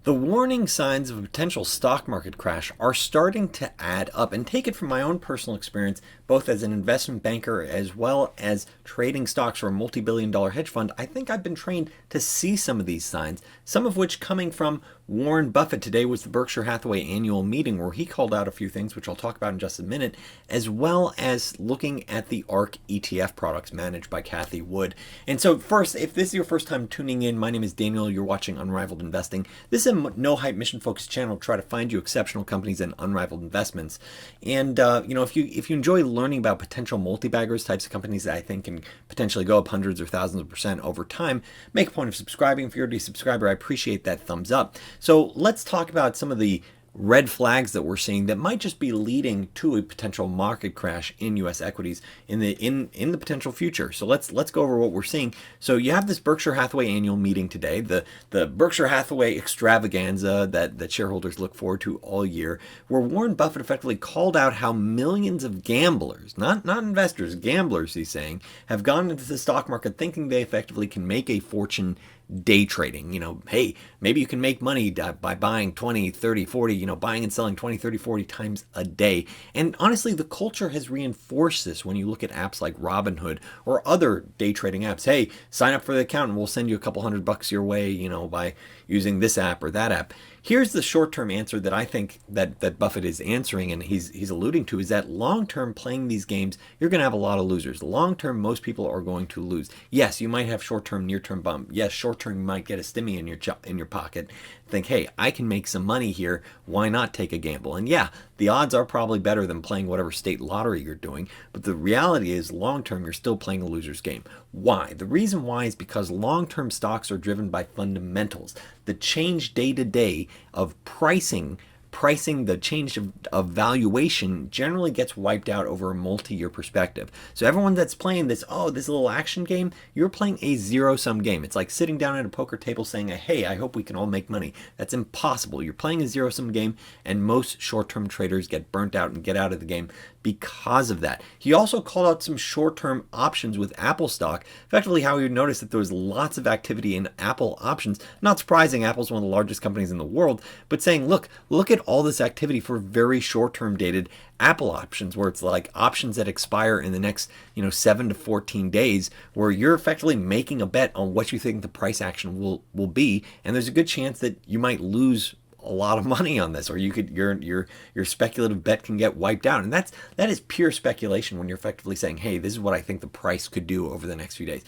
The warning signs of a potential stock market crash are starting to add up, and take it from my own personal experience, both as an investment banker as well as trading stocks for a multi-billion-dollar hedge fund. I think I've been trained to see some of these signs, some of which coming from Warren Buffett. Today was the Berkshire Hathaway annual meeting where he called out a few things, which I'll talk about in just a minute, as well as looking at the ARK ETF products managed by Cathie Wood. And so first, if this is your first time tuning in, my name is Daniel. You're watching Unrivaled Investing. This is a no-hype, mission-focused channel to try to find you exceptional companies and unrivaled investments. And if you enjoy learning about potential multi-baggers, types of companies that I think can potentially go up hundreds or thousands of percent over time, make a point of subscribing. If you're already a subscriber, I appreciate that thumbs up. So let's talk about some of the red flags that we're seeing that might just be leading to a potential market crash in U.S. equities in the potential future. So let's go over what we're seeing. So you have this Berkshire Hathaway annual meeting today, the Berkshire Hathaway extravaganza that shareholders look forward to all year, where Warren Buffett effectively called out how millions of gamblers, not investors, gamblers, he's saying, have gone into the stock market thinking they effectively can make a fortune day trading. Hey, maybe you can make money by buying 20, 30, 40, buying and selling 20, 30, 40 times a day. And honestly, the culture has reinforced this when you look at apps like Robinhood or other day trading apps. Hey, sign up for the account and we'll send you a couple $100 your way, by using this app or that app. Here's the short-term answer that I think that Buffett is answering and he's alluding to, is that long-term playing these games, you're going to have a lot of losers. Long-term, most people are going to lose. Yes, you might have short-term, near-term bump. Yes, short-term, you might get a stimmy in your pocket. Think, hey, I can make some money here. Why not take a gamble? And yeah, the odds are probably better than playing whatever state lottery you're doing. But the reality is, long-term, you're still playing a loser's game. Why? The reason why is because long-term stocks are driven by fundamentals. The change day to day of pricing, the change of valuation generally gets wiped out over a multi-year perspective. So everyone that's playing this little action game, you're playing a zero-sum game. It's like sitting down at a poker table saying, hey, I hope we can all make money. That's impossible. You're playing a zero-sum game, and most short-term traders get burnt out and get out of the game because of that. He also called out some short-term options with Apple stock. Effectively, how you noticed that there was lots of activity in Apple options. Not surprising, Apple's one of the largest companies in the world, but saying, look at all this activity for very short-term dated Apple options, where it's like options that expire in the next 7 to 14 days, where you're effectively making a bet on what you think the price action will be, and there's a good chance that you might lose a lot of money on this, or your speculative bet can get wiped out. And that is pure speculation when you're effectively saying, hey, this is what I think the price could do over the next few days.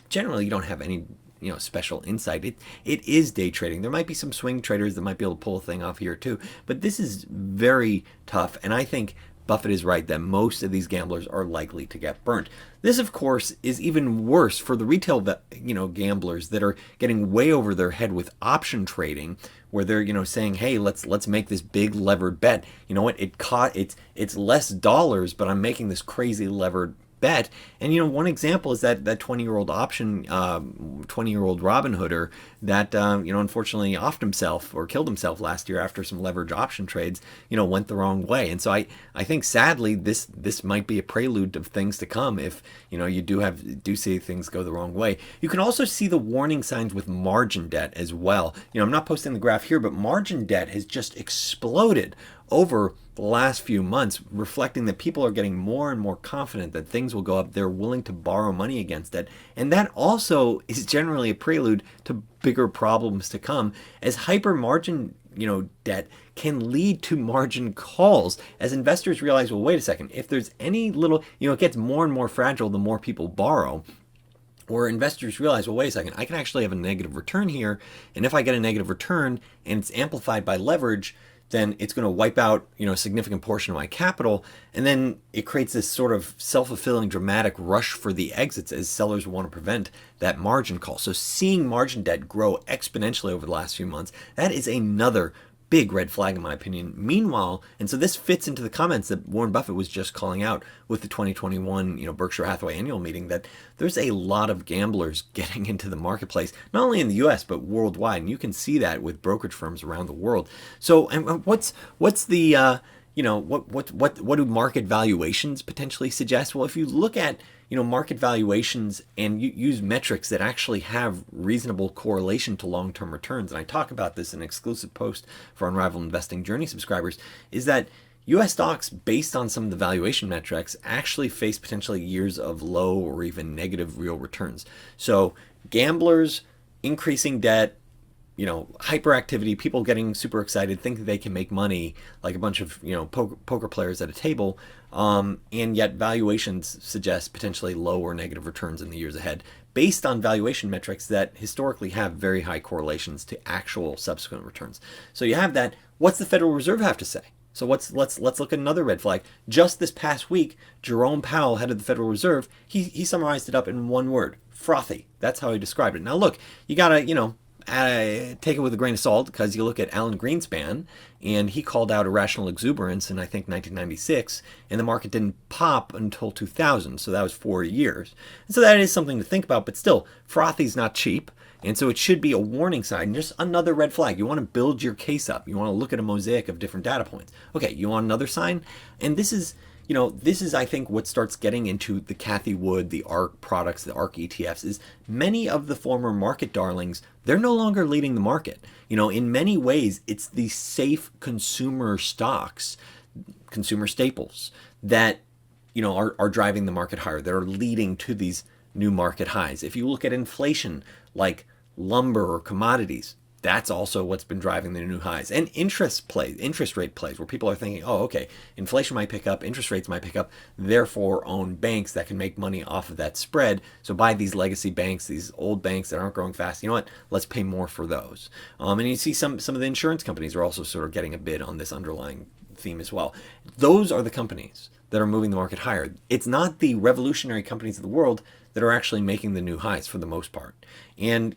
Generally you don't have any special insight. It is day trading. There might be some swing traders that might be able to pull a thing off here too, but this is very tough, and I think Buffett is right that most of these gamblers are likely to get burnt. This, of course, is even worse for the retail, gamblers that are getting way over their head with option trading, where they're, saying, hey, let's make this big levered bet. You know what? It's less dollars, but I'm making this crazy levered bet. And one example is that 20-year-old option, 20-year-old Robinhooder that unfortunately offed himself or killed himself last year after some leverage option trades went the wrong way. And so I think sadly this might be a prelude of things to come if you do see things go the wrong way. You can also see the warning signs with margin debt as well. I'm not posting the graph here, but margin debt has just exploded over the last few months, reflecting that people are getting more and more confident that things will go up. They're willing to borrow money against it. And that also is generally a prelude to bigger problems to come, as hyper margin debt can lead to margin calls, as investors realize, well, wait a second, if there's any little, it gets more and more fragile the more people borrow. Or investors realize, well, wait a second, I can actually have a negative return here. And if I get a negative return and it's amplified by leverage, then it's going to wipe out, a significant portion of my capital. And then it creates this sort of self-fulfilling dramatic rush for the exits, as sellers want to prevent that margin call. So seeing margin debt grow exponentially over the last few months, that is another big red flag in my opinion. Meanwhile, and so this fits into the comments that Warren Buffett was just calling out with the 2021, Berkshire Hathaway annual meeting, that there's a lot of gamblers getting into the marketplace, not only in the US, but worldwide. And you can see that with brokerage firms around the world. So, and what's the, what do market valuations potentially suggest? Well, if you look at market valuations and you use metrics that actually have reasonable correlation to long-term returns, and I talk about this in an exclusive post for Unrivaled Investing Journey subscribers, is that U.S. stocks, based on some of the valuation metrics, actually face potentially years of low or even negative real returns. So gamblers, increasing debt, hyperactivity, people getting super excited, think that they can make money like a bunch of, poker players at a table, and yet valuations suggest potentially low or negative returns in the years ahead, based on valuation metrics that historically have very high correlations to actual subsequent returns. So you have that. What's the Federal Reserve have to say? So let's look at another red flag. Just this past week, Jerome Powell, head of the Federal Reserve, he summarized it up in one word: frothy. That's how he described it. Now look, you gotta take it with a grain of salt, because you look at Alan Greenspan, and he called out irrational exuberance in, I think, 1996, and the market didn't pop until 2000, so that was 4 years. And so that is something to think about, but still, frothy's not cheap, and so it should be a warning sign, just another red flag. You want to build your case up. You want to look at a mosaic of different data points. Okay, you want another sign? And this is, I think, what starts getting into the Cathie Wood, the ARK products, the ARK ETFs, is many of the former market darlings, they're no longer leading the market. In many ways, it's the safe consumer stocks, consumer staples, that, are driving the market higher. They're leading to these new market highs. If you look at inflation, like lumber or commodities, that's also what's been driving the new highs. And interest rate plays, where people are thinking, oh, okay, inflation might pick up, interest rates might pick up, therefore own banks that can make money off of that spread. So buy these legacy banks, these old banks that aren't growing fast. You know what? Let's pay more for those. And you see some of the insurance companies are also sort of getting a bid on this underlying theme as well. Those are the companies that are moving the market higher. It's not the revolutionary companies of the world that are actually making the new highs for the most part. And,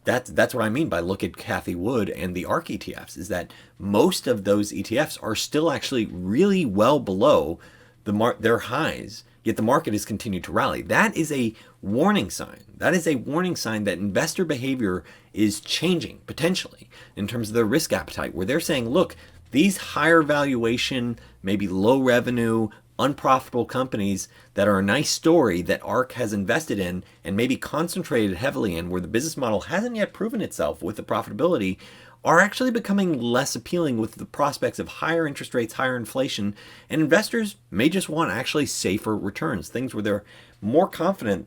that's what I mean by look at Cathie Wood and the ARK ETFs, is that most of those ETFs are still actually really well below their highs, yet the market has continued to rally. That is a warning sign. That is a warning sign that investor behavior is changing, potentially, in terms of their risk appetite, where they're saying, look, these higher valuation, maybe low revenue, unprofitable companies that are a nice story that ARK has invested in and maybe concentrated heavily in, where the business model hasn't yet proven itself with the profitability, are actually becoming less appealing with the prospects of higher interest rates, higher inflation, and investors may just want actually safer returns, things where they're more confident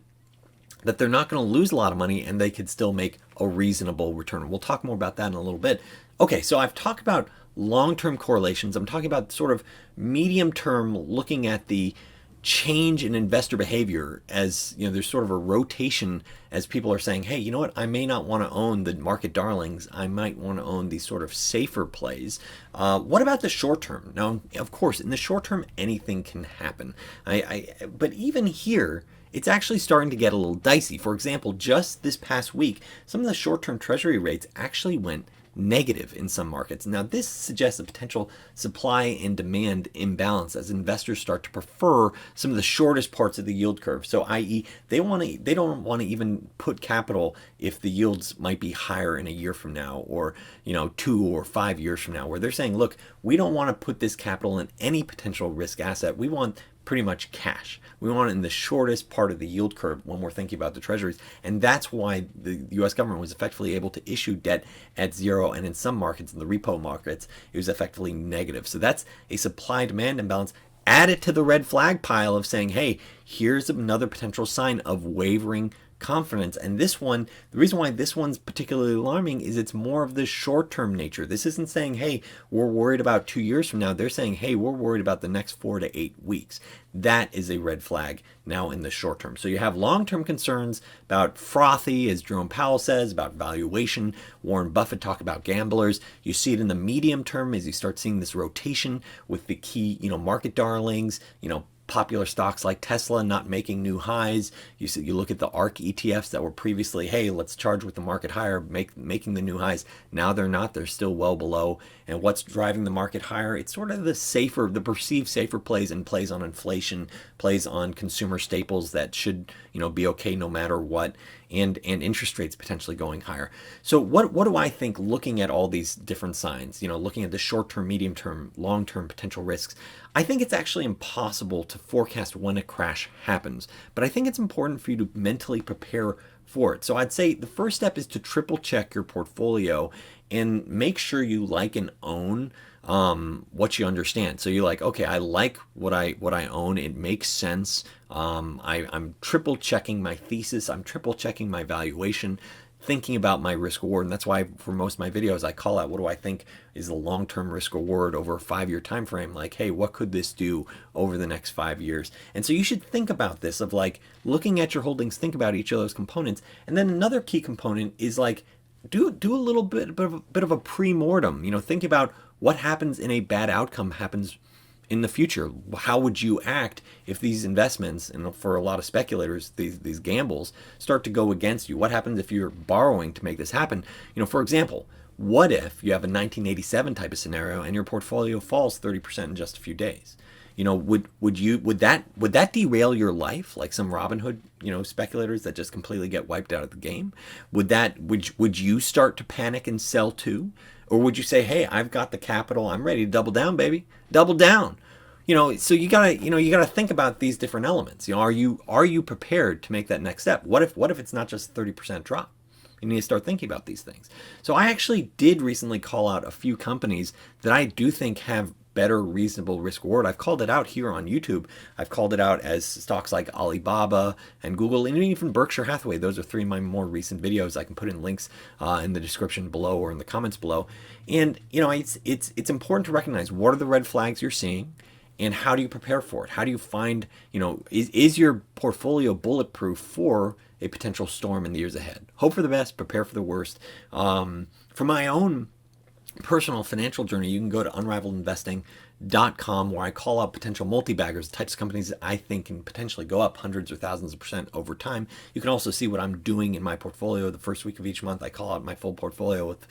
that they're not going to lose a lot of money and they could still make a reasonable return. We'll talk more about that in a little bit. Okay, so I've talked about long-term correlations. I'm talking about sort of medium-term, looking at the change in investor behavior as, there's sort of a rotation as people are saying, hey, you know what, I may not want to own the market darlings. I might want to own these sort of safer plays. What about the short term? Now, of course, in the short term, anything can happen. But even here, it's actually starting to get a little dicey. For example, just this past week, some of the short-term treasury rates actually went negative in some markets. Now, this suggests a potential supply and demand imbalance as investors start to prefer some of the shortest parts of the yield curve. So, i.e., they don't want to even put capital if the yields might be higher in a year from now, or 2 or 5 years from now, where they're saying, look, we don't want to put this capital in any potential risk asset. We want pretty much cash. We want it in the shortest part of the yield curve when we're thinking about the treasuries. And that's why the US government was effectively able to issue debt at zero. And in some markets, in the repo markets, it was effectively negative. So that's a supply-demand imbalance. Add it to the red flag pile of saying, hey, here's another potential sign of wavering confidence. And this one, the reason why this one's particularly alarming is it's more of the short-term nature. This isn't saying, hey, we're worried about 2 years from now. They're saying, hey, we're worried about the next 4 to 8 weeks. That is a red flag now in the short term. So you have long-term concerns about frothy, as Jerome Powell says, about valuation. Warren Buffett talk about gamblers. You see it in the medium term as you start seeing this rotation with the key, market darlings, popular stocks like Tesla not making new highs. You look at the ARK ETFs that were previously, hey, let's charge with the market higher, making the new highs. Now they're not. They're still well below. And what's driving the market higher? It's sort of the perceived safer plays, and plays on inflation, plays on consumer staples that should, be okay no matter what. and interest rates potentially going higher. So what do I think, looking at all these different signs, looking at the short-term, medium-term, long-term potential risks? I think it's actually impossible to forecast when a crash happens, but I think it's important for you to mentally prepare for it. So I'd say the first step is to triple check your portfolio and make sure you like and own what you understand. So you're like, okay, I like what I own. It makes sense. I'm triple checking my thesis. I'm triple checking my valuation, thinking about my risk reward. And that's why for most of my videos, I call out what do I think is the long-term risk reward over a 5-year time frame. Like, hey, what could this do over the next 5 years? And so you should think about this, of like looking at your holdings, think about each of those components. And then another key component is like, do a little bit of a pre-mortem. Think about what happens in a bad outcome happens in the future. How would you act if these investments, and for a lot of speculators, these gambles start to go against you? What happens if you're borrowing to make this happen? For example, what if you have a 1987 type of scenario and your portfolio falls 30% in just a few days? Would that derail your life, like some Robin Hood, speculators that just completely get wiped out of the game? Would you start to panic and sell too? Or would you say, hey, I've got the capital, I'm ready to double down, baby, double down? So you gotta think about these different elements. Are you prepared to make that next step? What if it's not just a 30% drop? You need to start thinking about these things. So I actually did recently call out a few companies that I do think have better reasonable risk reward. I've called it out here on YouTube. I've called it out as stocks like Alibaba and Google, and even Berkshire Hathaway. Those are 3 of my more recent videos. I can put in links in the description below or in the comments below. And it's important to recognize what are the red flags you're seeing, and how do you prepare for it? How do you find, is your portfolio bulletproof for a potential storm in the years ahead? Hope for the best, prepare for the worst. For my own personal financial journey, you can go to unrivaledinvesting.com, where I call out potential multi-baggers, the types of companies that I think can potentially go up hundreds or thousands of percent over time. You can also see what I'm doing in my portfolio the first week of each month. I call out my full portfolio with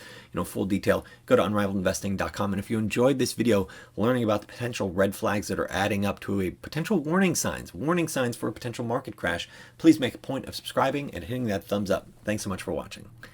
full detail. Go to unrivaledinvesting.com. And if you enjoyed this video learning about the potential red flags that are adding up to a potential warning signs for a potential market crash, please make a point of subscribing and hitting that thumbs up. Thanks so much for watching.